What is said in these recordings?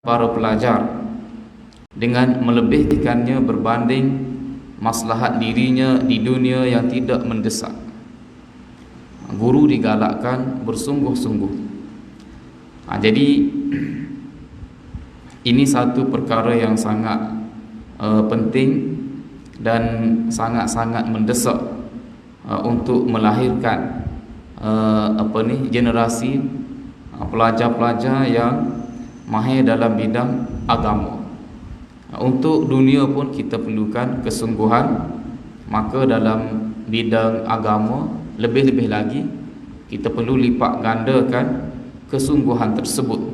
para pelajar dengan melebihkannya berbanding maslahat dirinya di dunia yang tidak mendesak. Guru digalakkan bersungguh-sungguh. Jadi ini satu perkara yang sangat penting dan sangat-sangat mendesak untuk melahirkan generasi pelajar-pelajar yang mahir dalam bidang agama. Untuk dunia pun kita perlukan kesungguhan, maka dalam bidang agama lebih-lebih lagi kita perlu lipat gandakan kesungguhan tersebut.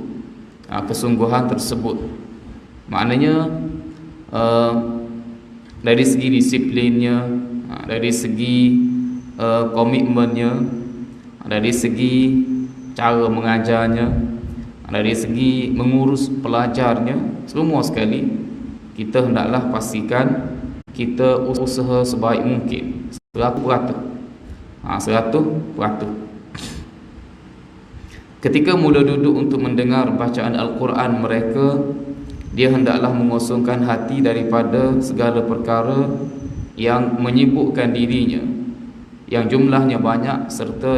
Kesungguhan tersebut maknanya dari segi disiplinnya, dari segi komitmennya, dari segi cara mengajarnya, dari segi mengurus pelajarnya, semua sekali kita hendaklah pastikan kita usaha sebaik mungkin 100%. 100%. Ketika mula duduk untuk mendengar bacaan Al-Quran mereka, dia hendaklah mengosongkan hati daripada segala perkara yang menyibukkan dirinya, yang jumlahnya banyak serta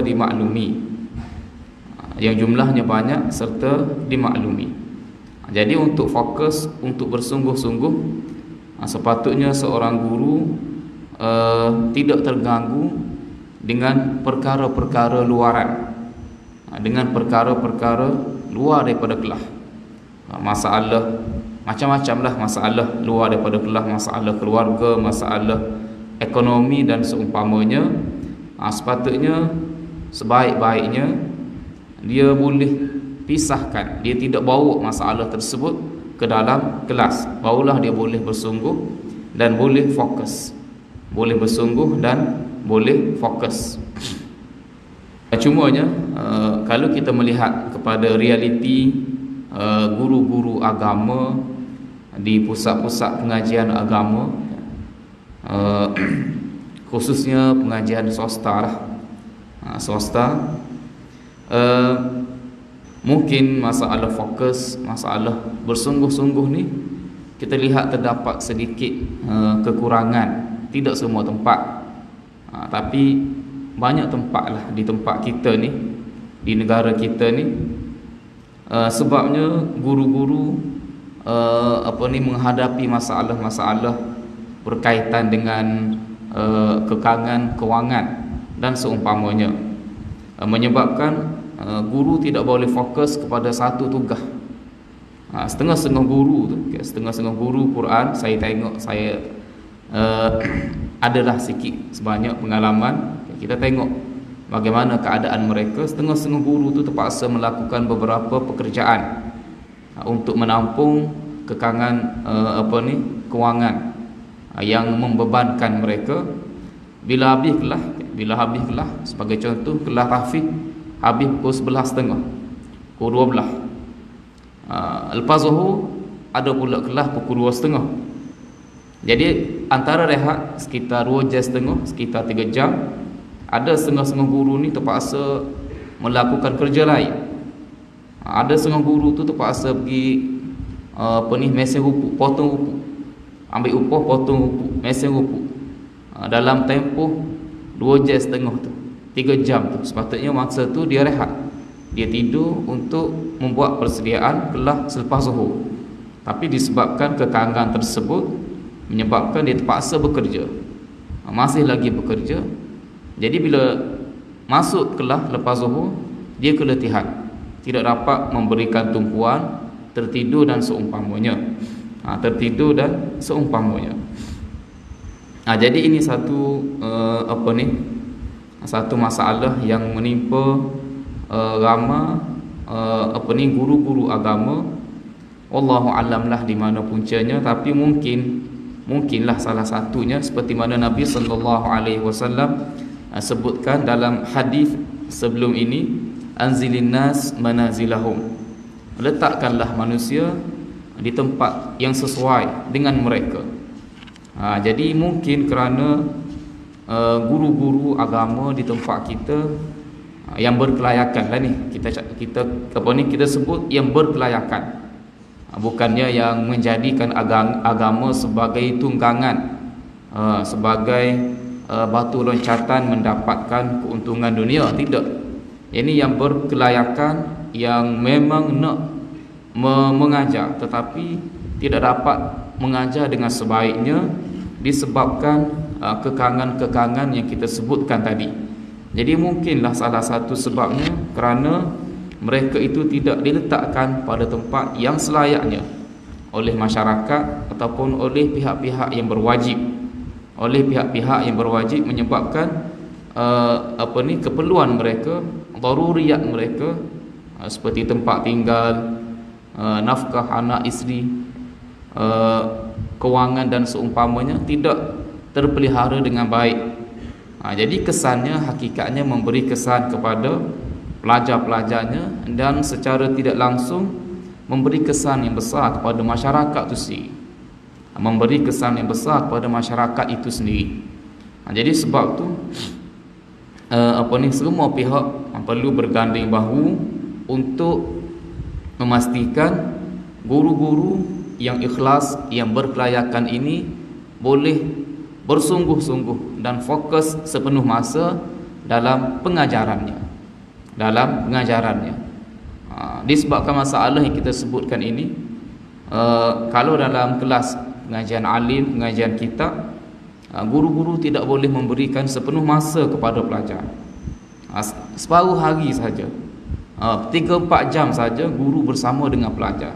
dimaklumi. Jadi untuk fokus, untuk bersungguh-sungguh, sepatutnya seorang guru tidak terganggu dengan perkara-perkara luaran, dengan perkara-perkara luar daripada kelas. Masalah macam-macam lah, masalah luar daripada kelas, masalah keluarga, masalah ekonomi dan seumpamanya. Sepatutnya sebaik-baiknya dia boleh pisahkan, dia tidak bawa masalah tersebut ke dalam kelas, barulah dia boleh bersungguh dan boleh fokus. Boleh bersungguh dan boleh fokus. Cumanya kalau kita melihat kepada realiti guru-guru agama di pusat-pusat pengajian agama, khususnya pengajian swasta lah, mungkin masalah fokus, masalah bersungguh-sungguh ni kita lihat terdapat sedikit kekurangan. Tidak semua tempat, tapi banyak tempat lah di tempat kita ni, di negara kita ni. Sebabnya guru-guru menghadapi masalah-masalah berkaitan dengan kekangan kewangan dan seumpamanya, menyebabkan guru tidak boleh fokus kepada satu tugas. Setengah-setengah guru Quran, saya tengok, saya adalah sikit sebanyak pengalaman. Kita tengok bagaimana keadaan mereka. Setengah-setengah guru tu terpaksa melakukan beberapa pekerjaan untuk menampung kekangan kewangan yang membebankan mereka. Bila habis kelas, sebagai contoh kelas tahfiz habis pukul 11.30, pukul 12. Lepas zuhur ada pula kelas pukul 2.30. Jadi antara rehat sekitar 2.30 jam, sekitar 3 jam, ada setengah-setengah guru ni terpaksa melakukan kerja lain. Ada setengah guru tu terpaksa pergi mesin rupuk, potong rupuk, ambil upah, potong rupuk, mesin rupuk, dalam tempoh 2.30 jam tu, 3 jam tu. Sepatutnya masa tu dia rehat, dia tidur untuk membuat persediaan kelas selepas zuhur. Tapi disebabkan kekangan tersebut menyebabkan dia terpaksa bekerja, masih lagi bekerja. Jadi bila masuk kelas lepas zuhur, dia keletihan, tidak dapat memberikan tumpuan, tertidur dan seumpamanya. Jadi ini satu satu masalah yang menimpa ramai guru-guru agama. Wallahu alam lah di mana puncanya, tapi mungkinlah salah satunya seperti mana Nabi sallallahu alaihi wasallam sebutkan dalam hadis sebelum ini, anzilin nas manazilahum, letakkanlah manusia di tempat yang sesuai dengan mereka. Jadi mungkin kerana guru-guru agama di tempat kita yang berkelayakan lah ni, kita sebut yang berkelayakan. bukannya yang menjadikan agama sebagai tunggangan, sebagai batu loncatan mendapatkan keuntungan dunia. Tidak. Ini yang berkelayakan, yang memang nak mengajar tetapi tidak dapat mengajar dengan sebaiknya disebabkan kekangan-kekangan yang kita sebutkan tadi. Jadi mungkinlah salah satu sebabnya kerana mereka itu tidak diletakkan pada tempat yang selayaknya oleh masyarakat ataupun oleh pihak-pihak yang berwajib. Oleh pihak-pihak yang berwajib menyebabkan keperluan mereka, daruriyat mereka, seperti tempat tinggal, nafkah anak isteri, kewangan dan seumpamanya tidak terpelihara dengan baik. Jadi kesannya, hakikatnya memberi kesan kepada pelajar-pelajarnya dan secara tidak langsung memberi kesan yang besar kepada masyarakat itu sendiri. Memberi kesan yang besar kepada masyarakat itu sendiri. Jadi sebab tu semua pihak perlu berganding bahu untuk memastikan guru-guru yang ikhlas, yang berkelayakan ini boleh bersungguh-sungguh dan fokus sepenuh masa dalam pengajarannya. Disebabkan masalah yang kita sebutkan ini, kalau dalam kelas pengajian alim, pengajian kitab, guru-guru tidak boleh memberikan sepenuh masa kepada pelajar. Separuh hari saja, 3-4 jam saja guru bersama dengan pelajar.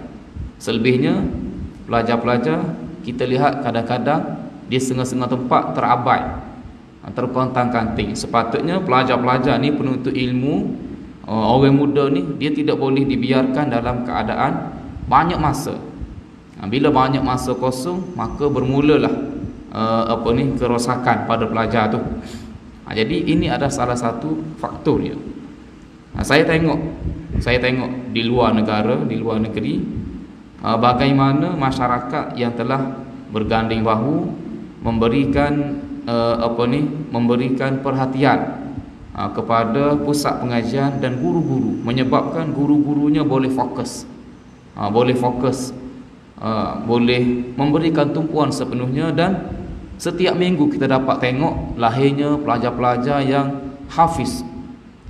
Selebihnya pelajar-pelajar kita lihat kadang-kadang di setengah-setengah tempat terabai, terkontang-kanting. Sepatutnya pelajar-pelajar ni, penuntut ilmu, orang muda ni, dia tidak boleh dibiarkan dalam keadaan banyak masa. Bila banyak masa kosong, maka bermulalah kerosakan pada pelajar tu. Jadi ini adalah salah satu faktornya. Saya tengok di luar negara, di luar negeri, bagaimana masyarakat yang telah berganding bahu memberikan perhatian kepada pusat pengajian dan guru-guru, menyebabkan guru-gurunya boleh fokus, boleh memberikan tumpuan sepenuhnya. Dan setiap minggu kita dapat tengok lahirnya pelajar-pelajar yang hafiz.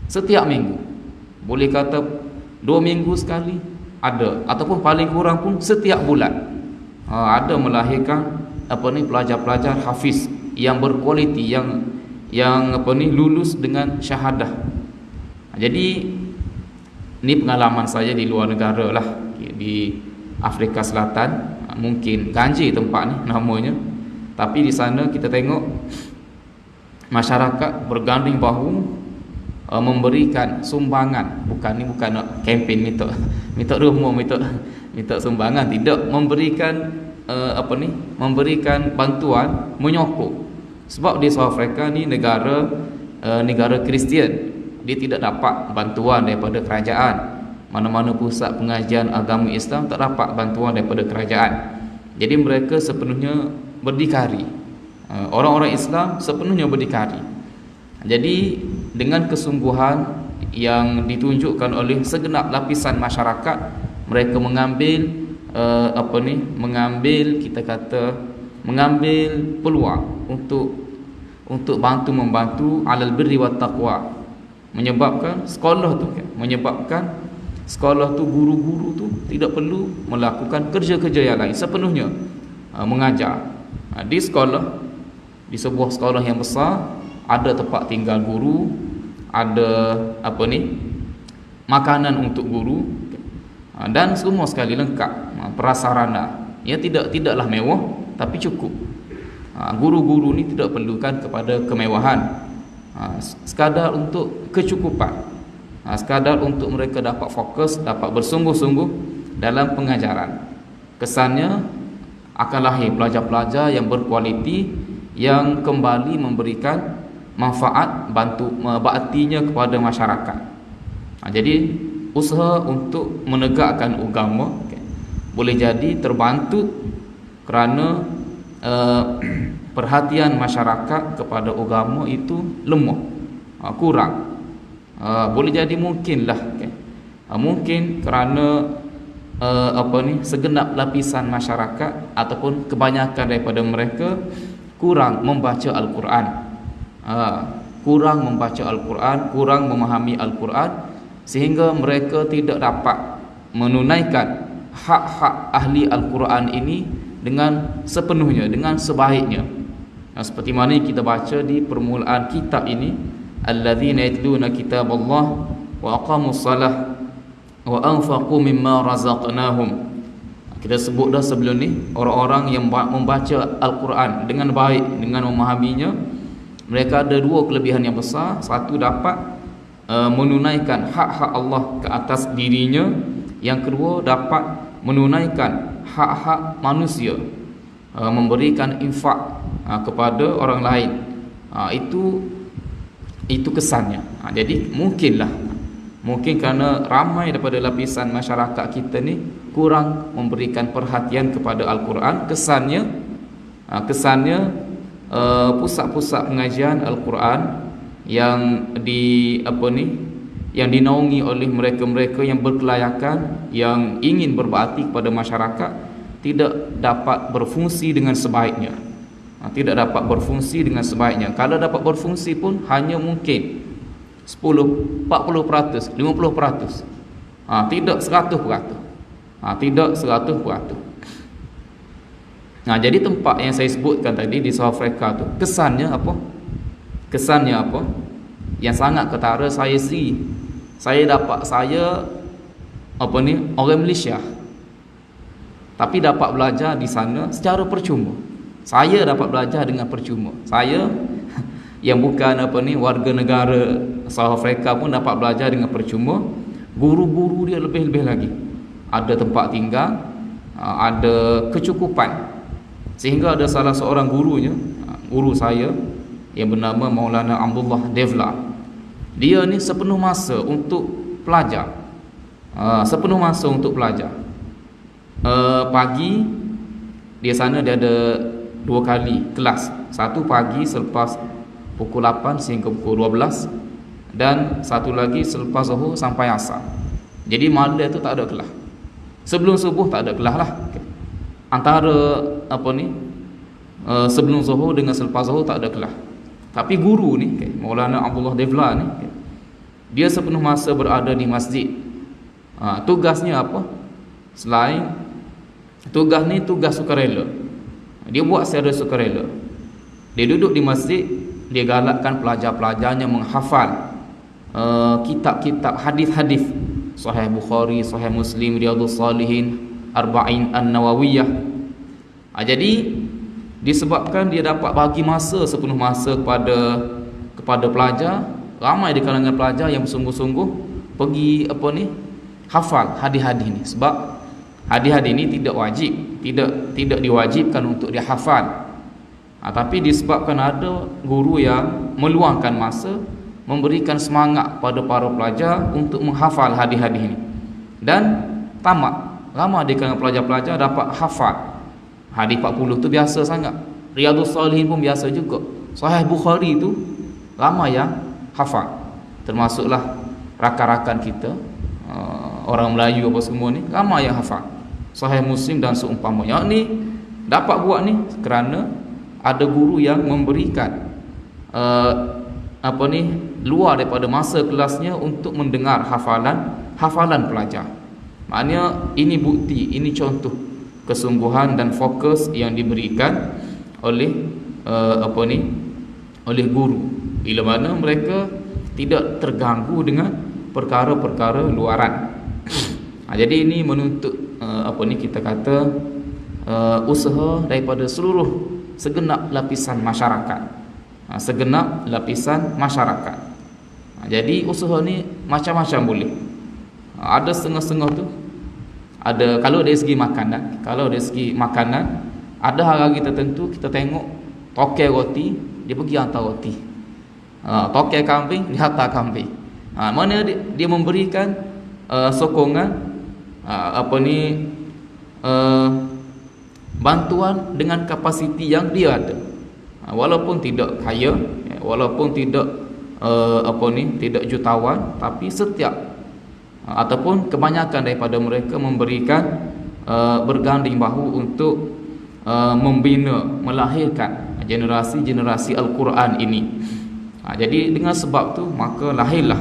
Setiap minggu, boleh kata 2 minggu sekali ada, ataupun paling kurang pun setiap bulan ada melahirkan pelajar-pelajar hafiz yang berkualiti, yang lulus dengan syahadah. Jadi ini pengalaman saya di luar negara lah, di Afrika Selatan, mungkin Ganji tempat ni namanya. Tapi di sana kita tengok masyarakat berganding bahu memberikan sumbangan. Bukan nak kempen minta rumah, minta sumbangan, tidak, memberikan bantuan, menyokong. Sebab di South Africa ni negara Kristian, dia tidak dapat bantuan daripada kerajaan. Mana-mana pusat pengajian agama Islam tak dapat bantuan daripada kerajaan. Jadi mereka sepenuhnya berdikari. Orang-orang Islam sepenuhnya berdikari. Jadi dengan kesungguhan yang ditunjukkan oleh segenap lapisan masyarakat, mereka mengambil mengambil peluang untuk membantu alal birri wat taqwa, menyebabkan sekolah tu guru-guru tu tidak perlu melakukan kerja-kerja yang lain, sepenuhnya mengajar. Di sebuah sekolah yang besar ada tempat tinggal guru, ada makanan untuk guru, dan semua sekali lengkap prasarana. Ya, tidaklah mewah tapi cukup. Guru-guru ni tidak perlukan kepada kemewahan, sekadar untuk kecukupan, sekadar untuk mereka dapat fokus, dapat bersungguh-sungguh dalam pengajaran. Kesannya akan lahir pelajar-pelajar yang berkualiti, yang kembali memberikan manfaat, baktinya kepada masyarakat. Jadi usaha untuk menegakkan agama boleh jadi terbantu kerana perhatian masyarakat kepada agama itu lemah, kurang. Boleh jadi mungkin kerana segenap lapisan masyarakat ataupun kebanyakan daripada mereka kurang membaca Al-Quran, kurang membaca Al-Quran, kurang memahami Al-Quran, sehingga mereka tidak dapat menunaikan hak-hak ahli Al-Quran ini dengan sepenuhnya, dengan sebaiknya. Seperti mana kita baca di permulaan kitab ini, alladzina yatluna kitaballah wa aqamus salah wa anfaqu mimma razaqnahum. Kita sebut dah sebelum ni, orang-orang yang membaca Al-Quran dengan baik, dengan memahaminya, mereka ada dua kelebihan yang besar. Satu, dapat menunaikan hak-hak Allah ke atas dirinya. Yang kedua, dapat menunaikan hak-hak manusia, memberikan infak kepada orang lain. Itu kesannya. Jadi mungkin kerana ramai daripada lapisan masyarakat kita ni kurang memberikan perhatian kepada Al-Quran, kesannya pusat-pusat pengajian Al-Quran yang yang dinaungi oleh mereka-mereka yang berkelayakan, yang ingin berbakti kepada masyarakat, tidak dapat berfungsi dengan sebaiknya. Tidak dapat berfungsi dengan sebaiknya. Kalau dapat berfungsi pun hanya mungkin 10, 40%, 50%. Tidak 100%. Tidak 100%. Jadi tempat yang saya sebutkan tadi di South Africa tu, kesannya apa? Yang sangat ketara saya orang Malaysia, tapi dapat belajar di sana secara percuma. Saya dapat belajar dengan percuma. Saya yang bukan warga negara South Africa pun dapat belajar dengan percuma. Guru-guru dia lebih-lebih lagi, ada tempat tinggal, ada kecukupan, sehingga ada salah seorang guru saya yang bernama Maulana Abdullah Devla. Dia ni sepenuh masa untuk pelajar. Pagi dia sana dia ada 2 kali kelas. Satu pagi selepas pukul 8 sehingga pukul 12, dan satu lagi selepas zuhur sampai asar. Jadi malam tu tak ada kelas. Sebelum subuh tak ada kelas lah. Antara sebelum zuhur dengan selepas zuhur tak ada kelas. Tapi guru ni, Maulana Abdullah Devla ni, dia sepenuh masa berada di masjid. Tugasnya apa? Selain tugas ni, tugas sukarela. Dia buat secara sukarela. Dia duduk di masjid, dia galakkan pelajar-pelajarnya menghafal kitab-kitab hadis-hadis, Sahih Bukhari, Sahih Muslim, Riyadhus Salihin, Arba'in An-Nawawiyah. Jadi disebabkan dia dapat bagi masa sepenuh masa kepada pelajar, ramai di kalangan pelajar yang bersungguh-sungguh pergi hafal hadis-hadis ni. Sebab hadis-hadis ni tidak wajib, tidak diwajibkan untuk dihafal. Tapi disebabkan ada guru yang meluangkan masa, memberikan semangat pada para pelajar untuk menghafal hadis-hadis ini, dan tamat. Ramai di kalangan pelajar-pelajar dapat hafal. Hadis 40 tu biasa sangat. Riyadhus Salihin pun biasa juga. Sahih Bukhari tu ramai yang hafal. Termasuklah rakan-rakan kita, orang Melayu apa semua ni, ramai yang hafal Sahih Muslim dan seumpamanya. Yang ni dapat buat ni kerana ada guru yang memberikan luar daripada masa kelasnya untuk mendengar hafalan pelajar. Maknanya ini bukti, ini contoh kesungguhan dan fokus yang diberikan oleh oleh guru, bila mana mereka tidak terganggu dengan perkara-perkara luaran. Jadi ini menuntut kita kata usaha daripada segenap lapisan masyarakat. Segenap lapisan masyarakat. Jadi usaha ni macam-macam boleh. Ada setengah-setengah tu. Ada kalau dari segi makanan, ada hari tertentu kita tengok tokai roti, dia pergi hantar roti. Tokai kambing, dia hantar kambing. Mana dia memberikan sokongan bantuan dengan kapasiti yang dia ada. Walaupun tidak kaya, walaupun tidak tidak jutawan, tapi setiap ataupun kebanyakan daripada mereka memberikan berganding bahu untuk membina, melahirkan generasi-generasi Al-Quran ini. Jadi dengan sebab tu maka lahirlah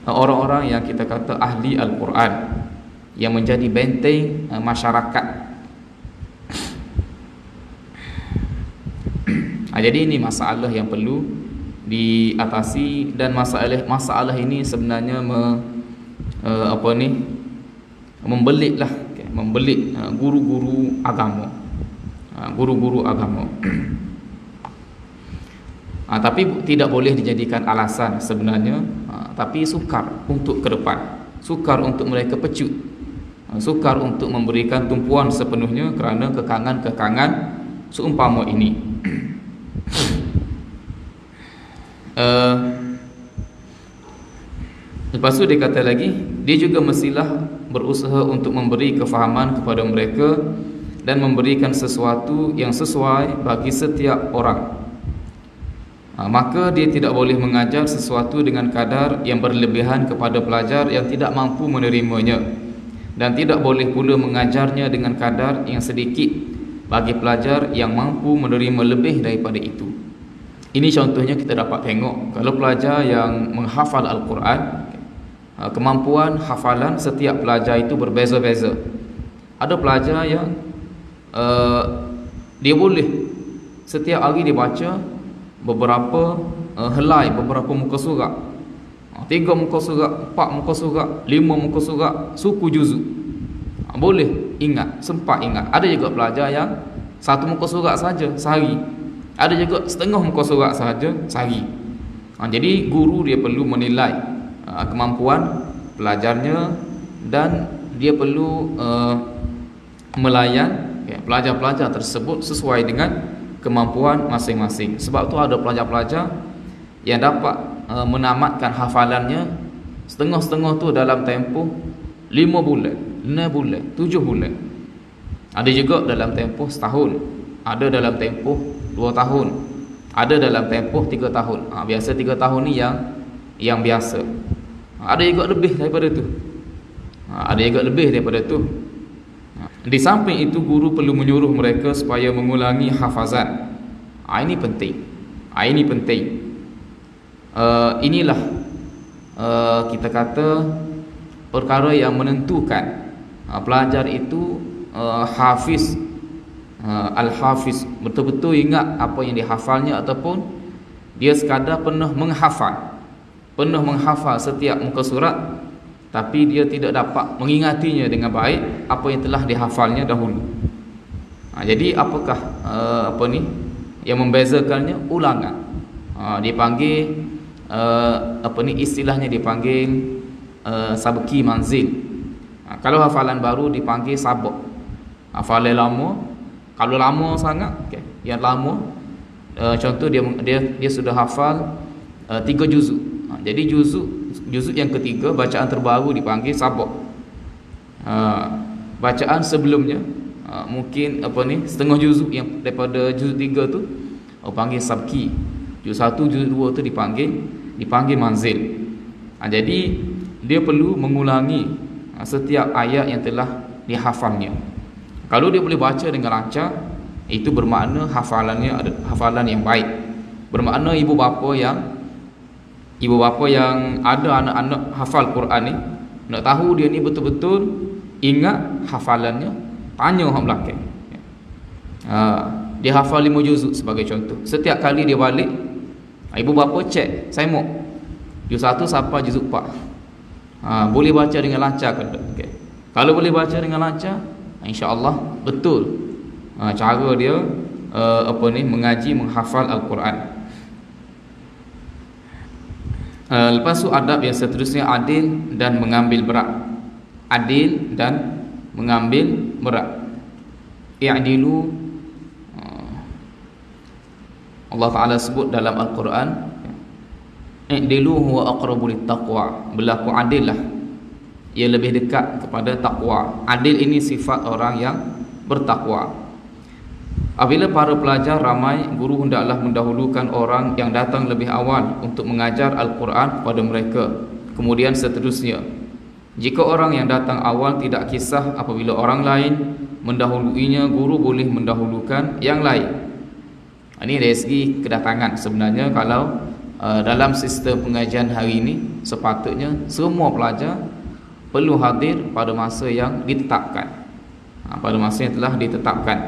orang-orang yang kita kata ahli Al-Quran, yang menjadi benteng masyarakat. Jadi ini masalah yang perlu diatasi, dan masalah ini sebenarnya membelitlah, membelit guru-guru agama, tapi tidak boleh dijadikan alasan sebenarnya, tapi sukar untuk ke depan, sukar untuk mereka pecut, sukar untuk memberikan tumpuan sepenuhnya kerana kekangan-kekangan seumpama ini. Lepas tu dia kata lagi, dia juga mestilah berusaha untuk memberi kefahaman kepada mereka dan memberikan sesuatu yang sesuai bagi setiap orang. Maka dia tidak boleh mengajar sesuatu dengan kadar yang berlebihan kepada pelajar yang tidak mampu menerimanya, dan tidak boleh pula mengajarnya dengan kadar yang sedikit bagi pelajar yang mampu menerima lebih daripada itu. Ini contohnya kita dapat tengok, kalau pelajar yang menghafal Al-Quran, kemampuan hafalan setiap pelajar itu berbeza-beza. Ada pelajar yang dia boleh setiap hari dia baca beberapa helai, beberapa muka surat, 3 muka surat, 4 muka surat, 5 muka surat, suku juzuk, boleh ingat, sempat ingat. Ada juga pelajar yang 1 muka surat saja sehari, ada juga setengah muka surat saja sehari. Jadi guru dia perlu menilai kemampuan pelajarnya, dan dia perlu melayan pelajar-pelajar tersebut sesuai dengan kemampuan masing-masing. Sebab tu ada pelajar-pelajar yang dapat menamatkan hafalannya setengah-setengah tu dalam tempoh 5 bulan, 6 bulan, 7 bulan. Ada juga dalam tempoh setahun, ada dalam tempoh 2 tahun, ada dalam tempoh 3 tahun. Biasa 3 tahun ni yang biasa. Ada juga lebih daripada tu. Ada juga lebih daripada tu. Di samping itu, guru perlu menyuruh mereka supaya mengulangi hafazan. Ini penting. Ini penting. Inilah kita kata perkara yang menentukan pelajar itu hafiz, al-hafiz, betul-betul ingat apa yang dihafalnya, ataupun dia sekadar pernah menghafal setiap muka surat, tapi dia tidak dapat mengingatinya dengan baik apa yang telah dihafalnya dahulu. Jadi apakah yang membezakannya? Ulangan. Dipanggil istilahnya dipanggil sabki manzil. Kalau hafalan baru dipanggil sabak. Hafalan lama, kalau lama sangat, yang lama, contoh dia sudah hafal 3 juzuk. Jadi juzuk yang ketiga, bacaan terbaru dipanggil sabak. Bacaan sebelumnya mungkin setengah juzuk yang daripada juzuk 3 tu panggil sabki. Juzuk 1, juzuk 2 tu dipanggil manzil. Jadi dia perlu mengulangi setiap ayat yang telah dihafalnya. Kalau dia boleh baca dengan lancar, itu bermakna hafalannya ada hafalan yang baik. Bermakna ibu bapa yang ada anak-anak hafal Quran ni, nak tahu dia ni betul-betul ingat hafalannya, tanya orang belakang. Dia hafal 5 juzuk sebagai contoh. Setiap kali dia balik, ibu bapa cek, saya mau juzuk 1 sampai juzuk 4. Boleh baca dengan lancar ke tak? Kalau boleh baca dengan lancar, insya-Allah betul cara dia mengaji, menghafal Al-Quran. Lepas tu adab yang seterusnya, adil dan mengambil berat. Adil dan mengambil berat. I'dilu, Allah Ta'ala sebut dalam Al-Quran, i'dilu huwa aqrabu littaqwa. Berlaku adil lah, ia lebih dekat kepada takwa. Adil ini sifat orang yang bertakwa. Apabila para pelajar ramai, guru hendaklah mendahulukan orang yang datang lebih awal untuk mengajar Al-Quran kepada mereka. Kemudian seterusnya. Jika orang yang datang awal tidak kisah apabila orang lain mendahuluinya, guru boleh mendahulukan yang lain. Ini dari segi kedatangan. Sebenarnya kalau dalam sistem pengajian hari ini, sepatutnya semua pelajar perlu hadir pada masa yang ditetapkan, pada masa yang telah ditetapkan.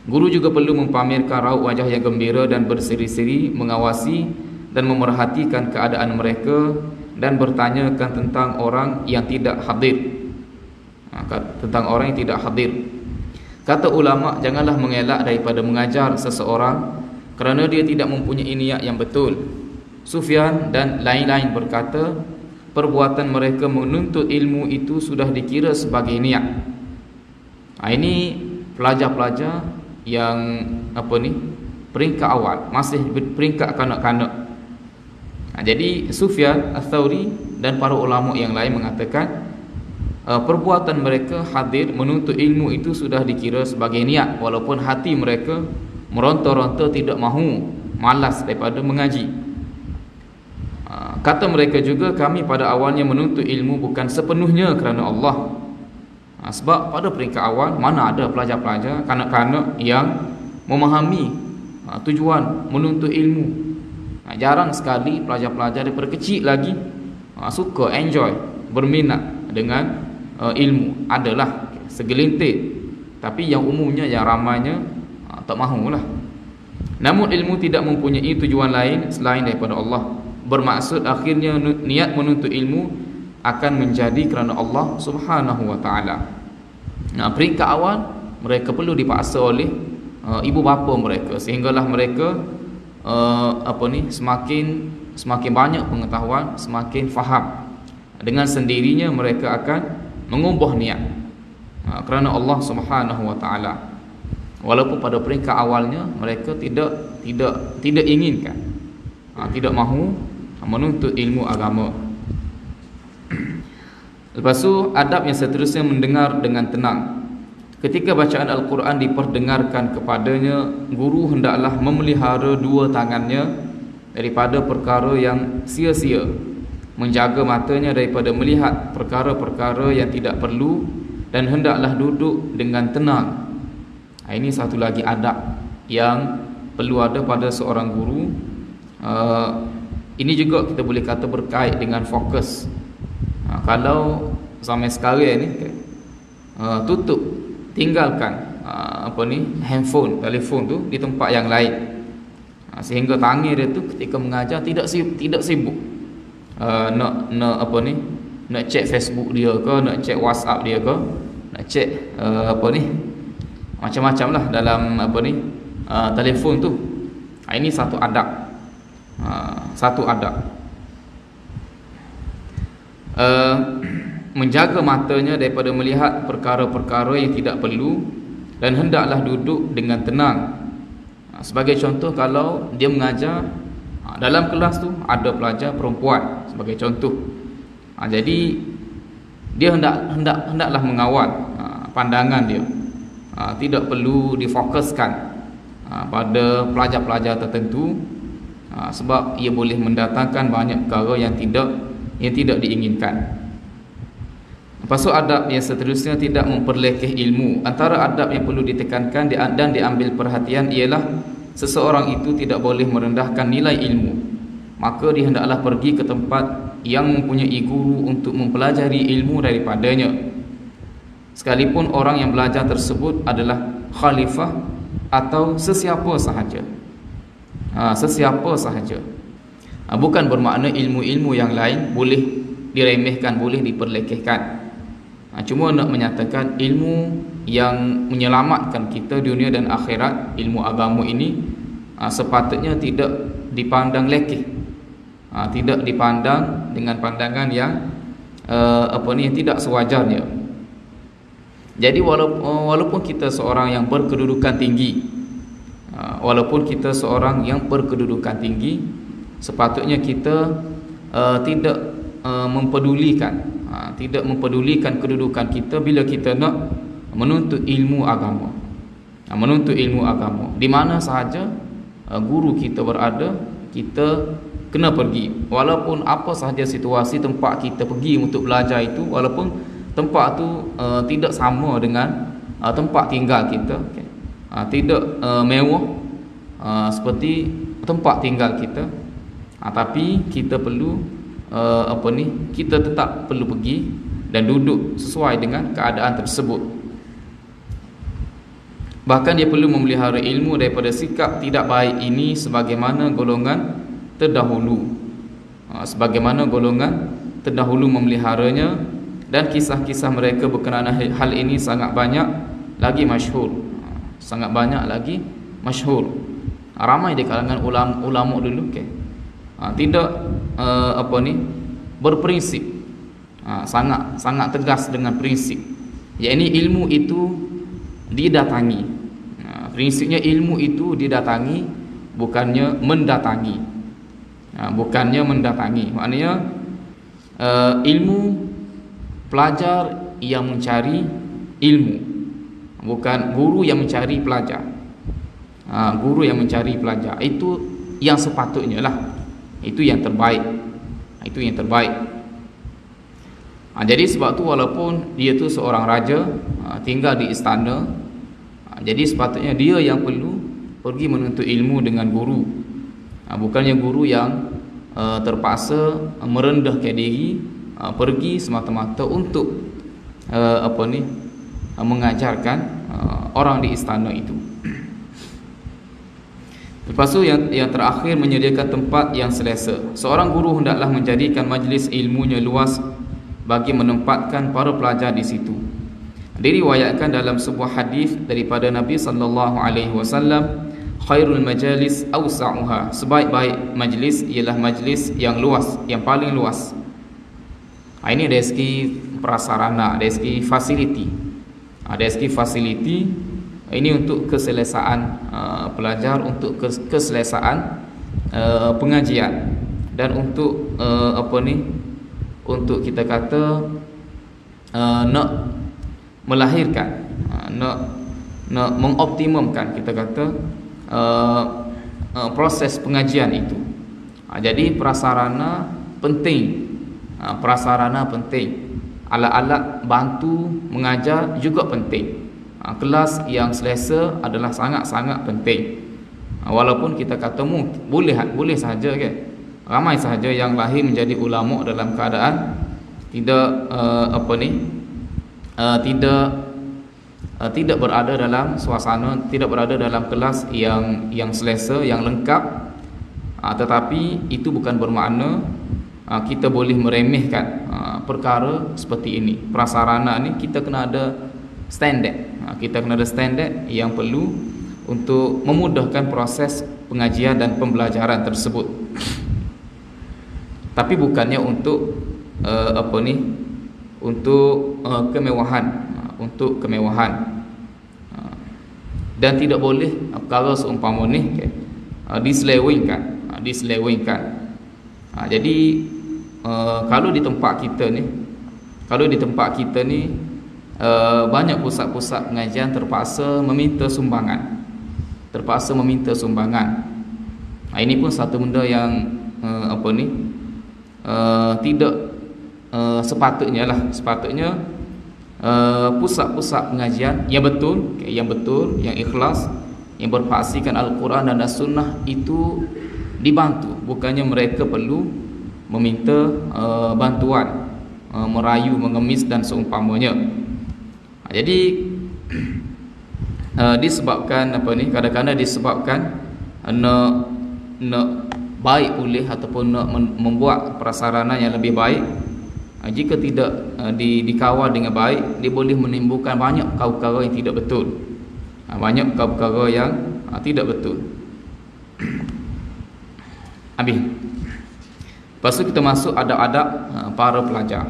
Guru juga perlu mempamerkan raut wajah yang gembira dan berseri-seri, mengawasi dan memerhatikan keadaan mereka dan bertanyakan tentang orang yang tidak hadir. Tentang orang yang tidak hadir. Kata ulama, janganlah mengelak daripada mengajar seseorang kerana dia tidak mempunyai niat yang betul. Sufyan dan lain-lain berkata, perbuatan mereka menuntut ilmu itu sudah dikira sebagai niat. Ini pelajar-pelajar yang peringkat awal, masih peringkat kanak-kanak. Jadi Sufyan Ats-Tsauri dan para ulama yang lain mengatakan perbuatan mereka hadir menuntut ilmu itu sudah dikira sebagai niat, walaupun hati mereka meronta-ronta tidak mahu, malas daripada mengaji. Kata mereka juga, kami pada awalnya menuntut ilmu bukan sepenuhnya kerana Allah. Sebab pada peringkat awal mana ada pelajar-pelajar kanak-kanak yang memahami tujuan menuntut ilmu. Jarang sekali pelajar-pelajar daripada kecil lagi suka, enjoy, berminat dengan ilmu. Adalah segelintir, tapi yang umumnya, yang ramainya tak mahulah. Namun ilmu tidak mempunyai tujuan lain selain daripada Allah. Bermaksud akhirnya niat menuntut ilmu akan menjadi kerana Allah Subhanahu wa taala. Peringkat awal mereka perlu dipaksa oleh ibu bapa mereka, sehinggalah mereka semakin banyak pengetahuan, semakin faham. Dengan sendirinya mereka akan mengubah niat kerana Allah Subhanahu wa taala. Walaupun pada peringkat awalnya mereka tidak inginkan, tidak mahu menuntut ilmu agama. Lepas tu adab yang seterusnya, mendengar dengan tenang. Ketika bacaan Al-Quran diperdengarkan kepadanya, guru hendaklah memelihara dua tangannya daripada perkara yang sia-sia, menjaga matanya daripada melihat perkara-perkara yang tidak perlu, dan hendaklah duduk dengan tenang. Ini satu lagi adab yang perlu ada pada seorang guru. Ini juga kita boleh kata berkait dengan fokus. Kalau sampai sekarang ni tutup, tinggalkan handphone, telefon tu di tempat yang lain, sehingga tangan dia tu ketika mengajar tidak sibuk nak check Facebook dia ke, nak check WhatsApp dia ke, nak check macam-macam lah dalam telefon tu. Ini satu adab. Menjaga matanya daripada melihat perkara-perkara yang tidak perlu, dan hendaklah duduk dengan tenang. Sebagai contoh, kalau dia mengajar dalam kelas tu ada pelajar perempuan sebagai contoh, jadi dia hendaklah mengawal pandangan dia. Tidak perlu difokuskan pada pelajar-pelajar tertentu, sebab ia boleh mendatangkan banyak perkara yang tidak diinginkan. Lepas tu adab yang seterusnya, tidak memperlekeh ilmu. Antara adab yang perlu ditekankan dan diambil perhatian ialah seseorang itu tidak boleh merendahkan nilai ilmu. Maka dia hendaklah pergi ke tempat yang mempunyai guru untuk mempelajari ilmu daripadanya, sekalipun orang yang belajar tersebut adalah khalifah atau sesiapa sahaja. Bukan bermakna ilmu-ilmu yang lain boleh diremehkan, boleh diperlekehkan. Cuma nak menyatakan ilmu yang menyelamatkan kita dunia dan akhirat, ilmu agama ini sepatutnya tidak dipandang lekeh, tidak dipandang dengan pandangan yang yang tidak sewajarnya. Jadi walaupun kita seorang yang berkedudukan tinggi, sepatutnya kita tidak mempedulikan kedudukan kita bila kita nak menuntut ilmu agama. menuntut ilmu agama. Di mana sahaja guru kita berada, kita kena pergi. Walaupun apa sahaja situasi tempat kita pergi untuk belajar itu, walaupun tempat tu tidak sama dengan tempat tinggal kita, okay. Tidak mewah seperti tempat tinggal kita, tapi kita perlu kita tetap perlu pergi dan duduk sesuai dengan keadaan tersebut. Bahkan dia perlu memelihara ilmu daripada sikap tidak baik ini sebagaimana golongan terdahulu. Sebagaimana golongan terdahulu memeliharanya, dan kisah-kisah mereka berkenaan hal ini sangat banyak lagi masyhur. Sangat banyak lagi masyhur. Ramai di kalangan ulama dulu, okay. Tidak berprinsip. Sangat tegas dengan prinsip. Yakni ilmu itu didatangi. Prinsipnya ilmu itu didatangi, bukannya mendatangi. Bukannya mendatangi. Maknanya ilmu, pelajar yang mencari ilmu, bukan guru yang mencari pelajar. Guru yang mencari pelajar, itu yang sepatutnya lah. Itu yang terbaik. Itu yang terbaik. Jadi sebab tu walaupun dia tu seorang raja, tinggal di istana, jadi sepatutnya dia yang perlu pergi menuntut ilmu dengan guru. Bukannya guru yang terpaksa merendahkan diri, pergi semata-mata untuk mengajarkan orang di istana itu. Lepas tu yang terakhir, menyediakan tempat yang selesa. Seorang guru hendaklah menjadikan majlis ilmunya luas bagi menempatkan para pelajar di situ. Diriwayatkan dalam sebuah hadis daripada Nabi sallallahu alaihi wasallam, khairul majalis awsa'uha, sebaik-baik majlis ialah majlis yang luas, yang paling luas. Ini dari segi prasarana, dari segi fasiliti. Dari segi fasiliti ini untuk keselesaan pelajar, untuk keselesaan pengajian, dan untuk untuk kita kata nak melahirkan, nak mengoptimumkan, kita kata proses pengajian itu. Jadi prasarana penting. Prasarana penting. Alat-alat bantu mengajar juga penting. Kelas yang selesa adalah sangat-sangat penting. Walaupun kita kata boleh sahaja, kan? Ramai sahaja yang lahir menjadi ulama dalam keadaan tidak tidak berada dalam suasana, tidak berada dalam kelas yang selesa, yang lengkap. Tetapi itu bukan bermakna kita boleh meremehkan perkara seperti ini. Prasarana ni kita kena ada standard. Kita kena ada standard yang perlu untuk memudahkan proses pengajian dan pembelajaran tersebut. Tapi bukannya untuk untuk kemewahan, untuk kemewahan. Dan tidak boleh perkara seumpama ni, okay, diselewengkan. Jadi kalau di tempat kita ni, banyak pusat-pusat pengajian terpaksa meminta sumbangan. Ini pun satu benda yang tidak sepatutnya lah. Sepatutnya pusat-pusat pengajian yang betul, yang ikhlas, yang berpaksikan Al-Quran dan As-Sunnah itu dibantu. Bukannya mereka perlu meminta bantuan, merayu, mengemis dan seumpamanya. Jadi disebabkan kadang-kadang disebabkan nak baik pulih ataupun nak membuat prasarana yang lebih baik, jika tidak dikawal dengan baik, dia boleh menimbulkan banyak perkara yang tidak betul. Banyak perkara yang tidak betul. Habis. Lepas tu kita masuk adab-adab para pelajar.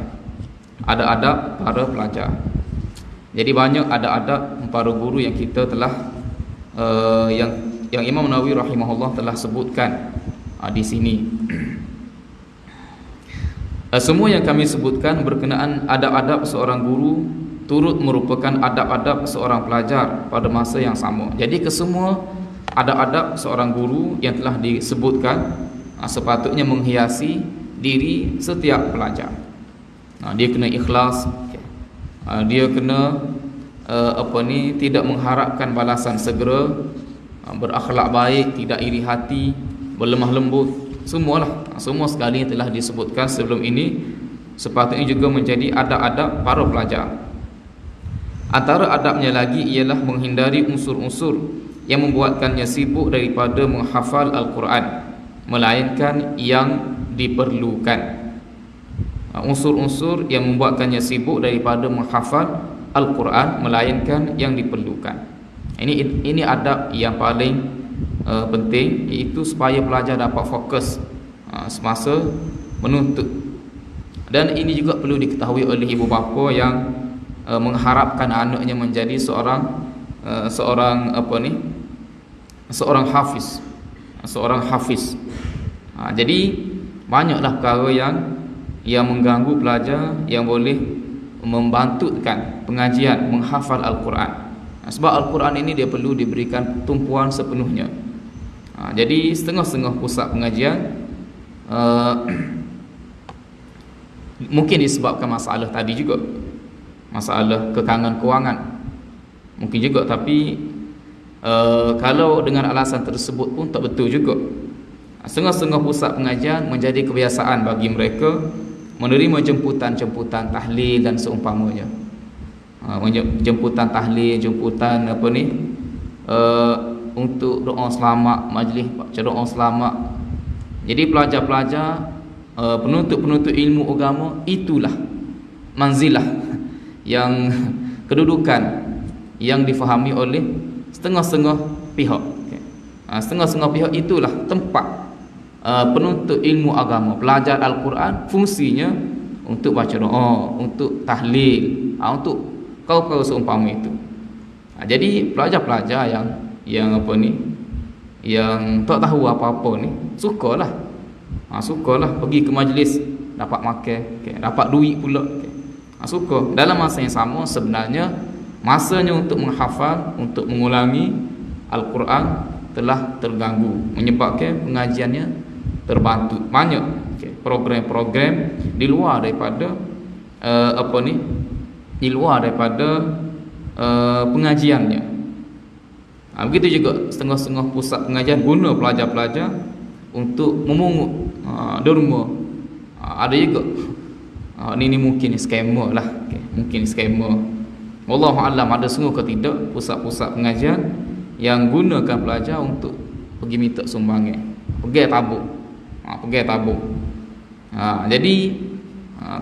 Adab-adab para pelajar. Jadi banyak adab-adab para guru yang kita telah yang Imam Nawawi rahimahullah telah sebutkan di sini. Semua yang kami sebutkan berkenaan adab-adab seorang guru turut merupakan adab-adab seorang pelajar pada masa yang sama. Jadi kesemua adab-adab seorang guru yang telah disebutkan sepatutnya menghiasi diri setiap pelajar. Dia kena ikhlas, dia kena tidak mengharapkan balasan segera, berakhlak baik, tidak iri hati, berlemah lembut, semua sekali yang telah disebutkan sebelum ini sepatutnya juga menjadi adab-adab para pelajar. Antara adabnya lagi ialah menghindari unsur-unsur yang membuatkannya sibuk daripada menghafal Al-Quran, melainkan yang diperlukan. Unsur-unsur yang membuatkannya sibuk daripada menghafal Al-Quran, melainkan yang diperlukan. Ini adab yang paling penting, iaitu supaya pelajar dapat fokus semasa menuntut. Dan ini juga perlu diketahui oleh ibu bapa yang mengharapkan anaknya menjadi seorang hafiz. Jadi banyaklah perkara yang mengganggu pelajar yang boleh membantukan pengajian menghafal Al-Quran. Sebab Al-Quran ini dia perlu diberikan tumpuan sepenuhnya. Jadi setengah-setengah pusat pengajian mungkin disebabkan masalah tadi juga, masalah kekangan kewangan mungkin juga, tapi kalau dengan alasan tersebut pun tak betul juga. Setengah-setengah pusat pengajian menjadi kebiasaan bagi mereka menerima jemputan-jemputan tahlil dan seumpamanya. Jemputan tahlil, jemputan untuk doa selamat, majlis doa selamat. Jadi pelajar-pelajar, penuntut-penuntut ilmu agama, itulah manzilah yang kedudukan yang difahami oleh setengah-setengah pihak. Setengah-setengah pihak itulah tempat penuntut ilmu agama, pelajar Al-Quran, fungsinya untuk baca doa, untuk tahlil, untuk kau seumpama itu. Jadi pelajar-pelajar yang tak tahu apa-apa ni, sukalah pergi ke majlis, dapat makan, dapat duit pula, suka. Dalam masa yang sama sebenarnya masanya untuk menghafal, untuk mengulangi Al-Quran telah terganggu, menyebabkan pengajiannya terbantu. Banyak program-program di luar daripada pengajiannya. Begitu juga setengah-setengah pusat pengajian guna pelajar-pelajar untuk memungut derma. Ada juga ini mungkin scammer lah, mungkin scammer. Wallahu a'lam, ada sungguh ke tidak pusat-pusat pengajian yang gunakan pelajar untuk pergi minta sumbangan, pergi tabung. Jadi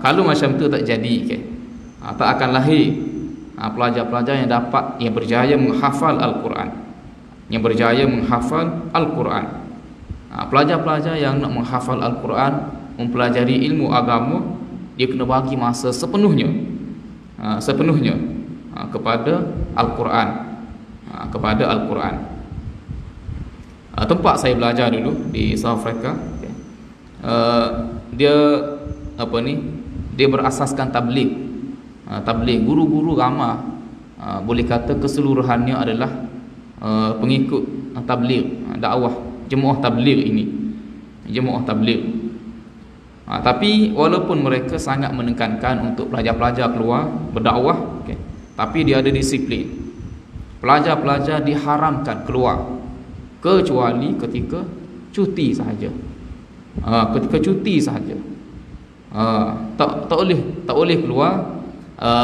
kalau macam tu tak jadi, tak akan lahir pelajar-pelajar yang berjaya menghafal Al-Quran, Pelajar-pelajar yang nak menghafal Al-Quran, mempelajari ilmu agama, dia kena bagi masa sepenuhnya kepada Al-Quran, Tempat saya belajar dulu di South Africa, dia berasaskan tabligh. Guru-guru ramai, boleh kata keseluruhannya adalah pengikut tabligh, dakwah jemaah tabligh. Tapi walaupun mereka sangat menekankan untuk pelajar-pelajar keluar berdakwah, tapi dia ada disiplin. Pelajar-pelajar diharamkan keluar kecuali ketika cuti sahaja. Tak boleh keluar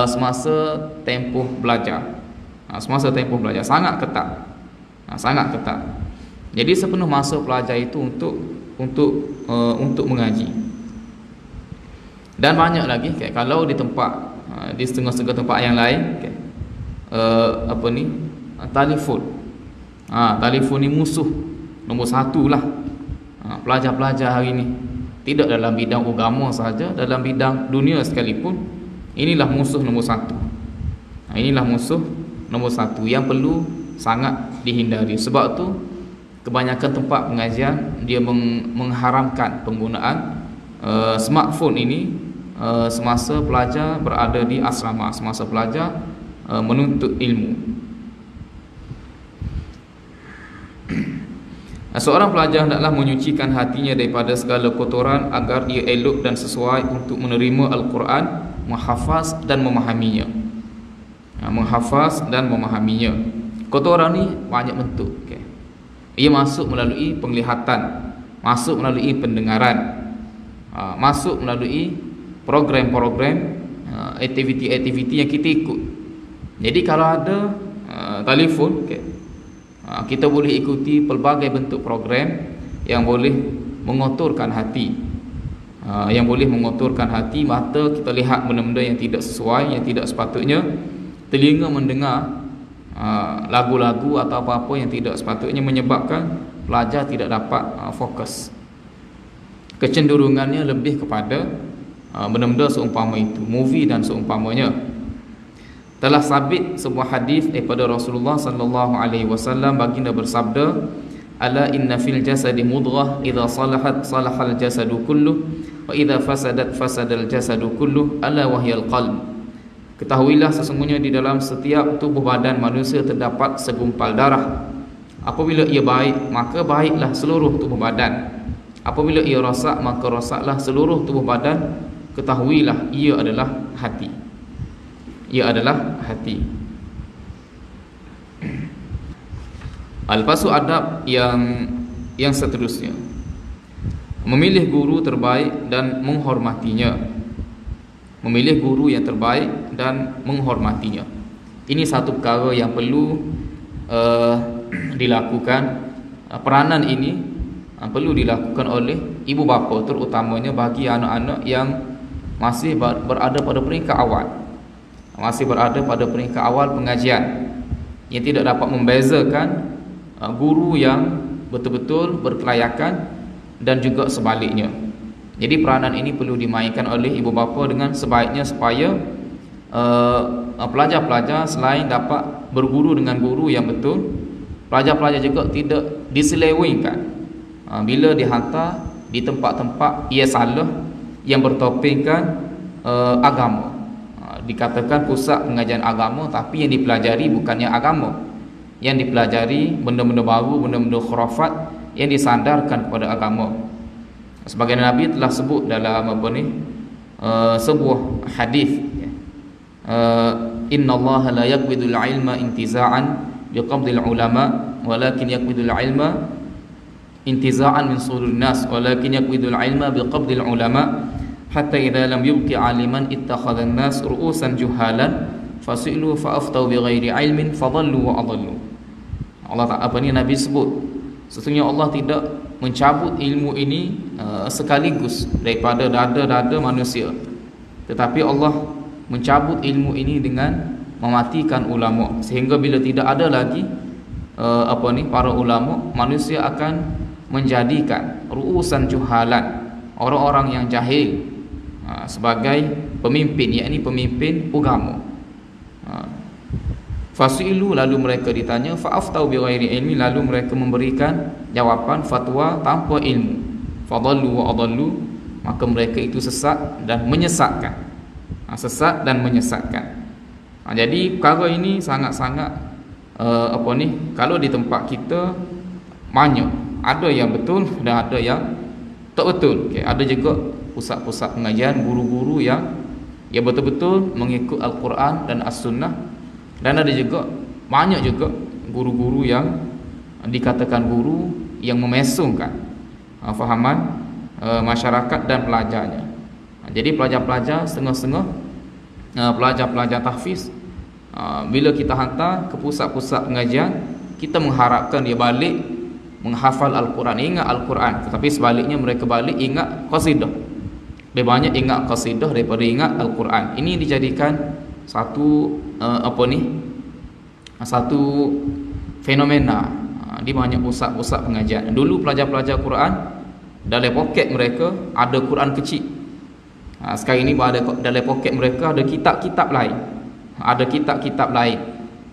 semasa tempoh belajar. Sangat ketat. Jadi sepenuh masa pelajar itu untuk mengaji. Dan banyak lagi, kalau di setengah-setengah tempat yang lain, telefon ni musuh nombor satu lah. Pelajar-pelajar hari ni, tidak dalam bidang agama sahaja, dalam bidang dunia sekalipun, inilah musuh nombor satu. Yang perlu sangat dihindari. Sebab tu kebanyakan tempat pengajian dia mengharamkan penggunaan smartphone ini semasa pelajar berada di asrama, semasa pelajar menuntut ilmu. Seorang pelajar hendaklah menyucikan hatinya daripada segala kotoran agar ia elok dan sesuai untuk menerima Al-Quran, menghafaz dan memahaminya. Menghafaz dan memahaminya. Kotoran ni banyak bentuk. Ia masuk melalui penglihatan, masuk melalui pendengaran, masuk melalui program-program, aktiviti-aktiviti yang kita ikut. Jadi kalau ada telefon, kita boleh ikuti pelbagai bentuk program yang boleh mengotorkan hati, yang boleh mengotorkan hati. Mata kita lihat benda-benda yang tidak sesuai, yang tidak sepatutnya. Telinga mendengar lagu-lagu atau apa-apa yang tidak sepatutnya, menyebabkan pelajar tidak dapat fokus. Kecenderungannya lebih kepada benda-benda seumpama itu, movie dan seumpamanya. Telah sabit sebuah hadis daripada Rasulullah sallallahu alaihi wasallam, baginda bersabda, ala inna fil jasadi mudghah idza salahat salahal jasadu kulluh wa idza fasadat fasadal jasadu kulluh ala wahyal qalb. Ketahuilah sesungguhnya di dalam setiap tubuh badan manusia terdapat segumpal darah. Apabila ia baik, maka baiklah seluruh tubuh badan. Apabila ia rosak, maka rosaklah seluruh tubuh badan. Ketahuilah ia adalah hati. Ia adalah hati. Lepas tu adab yang seterusnya, memilih guru terbaik dan menghormatinya. Memilih guru yang terbaik dan menghormatinya. Ini satu perkara yang perlu dilakukan. Peranan ini perlu dilakukan oleh ibu bapa, terutamanya bagi anak-anak yang masih berada pada peringkat awal, masih berada pada peringkat awal pengajian, yang tidak dapat membezakan guru yang betul-betul berkelayakan dan juga sebaliknya. Jadi peranan ini perlu dimainkan oleh ibu bapa dengan sebaiknya, supaya pelajar-pelajar selain dapat berguru dengan guru yang betul, pelajar-pelajar juga tidak diselewengkan bila dihantar di tempat-tempat ia salah yang bertopengkan agama. Dikatakan pusat pengajian agama, tapi yang dipelajari bukannya agama. Yang dipelajari benda-benda baru, benda-benda khurafat yang disandarkan kepada agama. Sebagai Nabi telah sebut dalam sebuah hadis, innallaha la yaqbidul ilma intiza'an biqabdil ulama walakin yaqbidul ilma intiza'an min sudurin nas walakin yaqbidul ilma biqabdil ulama hatta idza lam yubqi aliman ittakhadhan nas ru'usan juhalan fasilu fa'aftau bighairi ilmin fadallu wa adallu. Allah Ta'ala Nabi sebut, sesungguhnya Allah tidak mencabut ilmu ini sekaligus daripada dada-dada manusia, tetapi Allah mencabut ilmu ini dengan mematikan ulama, sehingga bila tidak ada lagi para ulama, manusia akan menjadikan ru'usan juhalan, orang-orang yang jahil, sebagai pemimpin, yakni pemimpin agama. Fasilu, lalu mereka ditanya, fa'aftau bighairi ilmi, lalu mereka memberikan jawapan fatwa tanpa ilmu. Fadallu wa adallu, maka mereka itu sesat dan menyesatkan. Sesat dan menyesatkan. Jadi perkara ini sangat-sangat kalau di tempat kita banyak, ada yang betul dan ada yang tak betul. Ada juga pusat-pusat pengajian, guru-guru yang betul-betul mengikut Al-Quran dan As-Sunnah. Dan ada juga banyak juga guru-guru yang dikatakan guru yang memesongkan fahaman masyarakat dan pelajarnya. Jadi pelajar-pelajar setengah-setengah, pelajar-pelajar tahfiz, bila kita hantar ke pusat-pusat pengajian, kita mengharapkan dia balik menghafal Al-Quran, ingat Al-Quran. Tetapi sebaliknya mereka balik ingat qasidah. Lebih banyak ingat qasidah daripada ingat Al-Quran. Ini dijadikan satu satu fenomena di banyak pusat-pusat pengajian. Dulu pelajar-pelajar Quran, dalam poket mereka ada Quran kecil. Sekarang ini dalam poket mereka ada kitab-kitab lain. Ada kitab-kitab lain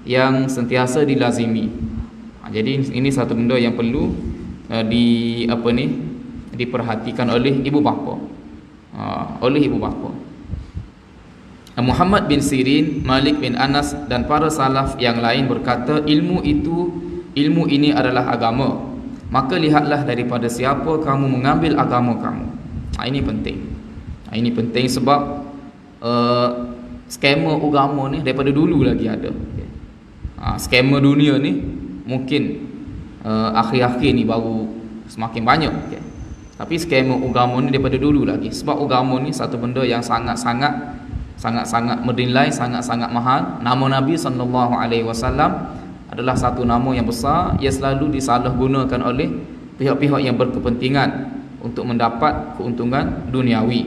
yang sentiasa dilazimi. Jadi ini satu benda yang perlu diperhatikan oleh ibu bapa. Oleh ibu bapa. Muhammad bin Sirin, Malik bin Anas dan para salaf yang lain berkata, ilmu ini adalah agama. Maka lihatlah daripada siapa kamu mengambil agama kamu. Ini penting. Ini penting sebab skema agama ni daripada dulu lagi ada. Skema dunia ni mungkin akhir-akhir ni baru semakin banyak. Tapi skema agama ni daripada dulu lagi. Sebab agama ni satu benda yang sangat-sangat bernilai, sangat-sangat mahal. Nama Nabi SAW adalah satu nama yang besar, ia selalu disalahgunakan oleh pihak-pihak yang berkepentingan untuk mendapat keuntungan duniawi.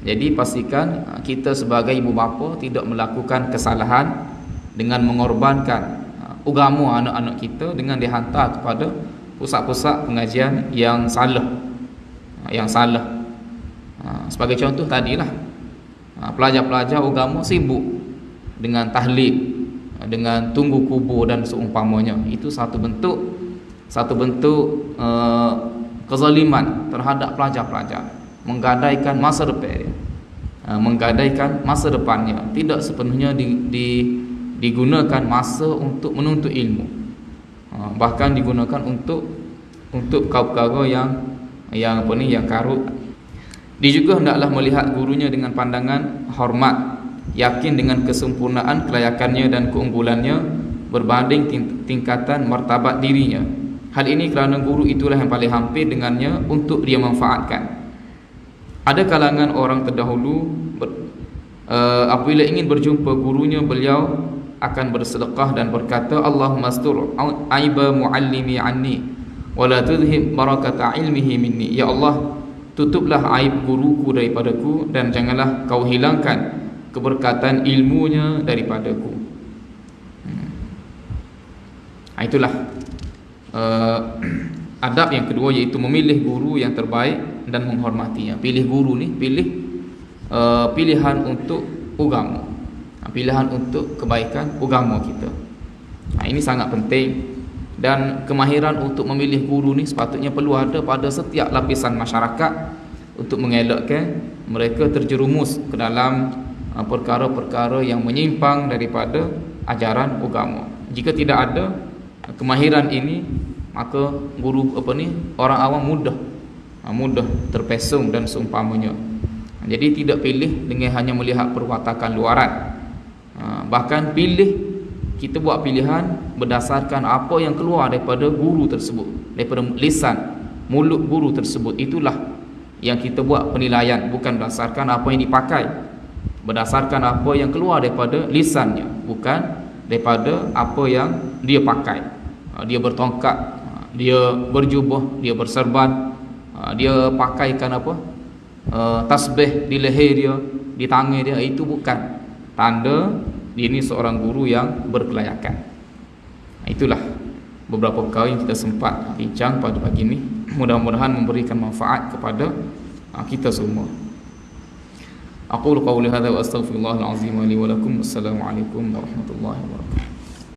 Jadi pastikan kita sebagai ibu bapa tidak melakukan kesalahan dengan mengorbankan agama anak-anak kita dengan dihantar kepada pusat-pusat pengajian yang salah. Sebagai contoh tadilah, pelajar-pelajar agama sibuk dengan tahlil, dengan tunggu kubur dan seumpamanya. Itu satu bentuk kezaliman terhadap pelajar-pelajar, menggadaikan masa depan dia, menggadaikan masa depannya, tidak sepenuhnya digunakan masa untuk menuntut ilmu, bahkan digunakan untuk perkara yang karut. Dia juga hendaklah melihat gurunya dengan pandangan hormat, yakin dengan kesempurnaan kelayakannya dan keunggulannya berbanding tingkatan martabat dirinya. Hal ini kerana guru itulah yang paling hampir dengannya untuk dia manfaatkan. Ada kalangan orang terdahulu apabila ingin berjumpa gurunya, beliau akan bersedekah dan berkata, Allahumma astur aiba muallimi anni wa la tudhib barakata ilmihi minni. Ya Allah, tutuplah aib guruku daripadaku dan janganlah kau hilangkan keberkatan ilmunya daripadaku. Itulah adab yang kedua, iaitu memilih guru yang terbaik dan menghormatinya. Pilih guru ni, pilihan untuk agama, pilihan untuk kebaikan agama kita. Ini sangat penting, dan kemahiran untuk memilih guru ni sepatutnya perlu ada pada setiap lapisan masyarakat untuk mengelakkan mereka terjerumus ke dalam perkara-perkara yang menyimpang daripada ajaran agama. Jika tidak ada kemahiran ini, maka guru orang awam mudah terpesong dan seumpamanya. Jadi tidak pilih dengan hanya melihat perwatakan luaran. Bahkan kita buat pilihan berdasarkan apa yang keluar daripada guru tersebut, daripada lisan mulut guru tersebut. Itulah yang kita buat penilaian, bukan berdasarkan apa yang dipakai, berdasarkan apa yang keluar daripada lisannya, bukan daripada apa yang dia pakai. Dia bertongkat, dia berjubah, dia berserban, dia pakaikan tasbih di leher dia, di tangan dia. Itu bukan tanda dia ni seorang guru yang berkelayakan. Itulah beberapa perkara yang kita sempat bincang pada pagi ini. Mudah-mudahan memberikan manfaat kepada kita semua. Aqulu qawli hadza wa astaghfirullahal azim li wa lakum. Assalamualaikum warahmatullahi wabarakatuh.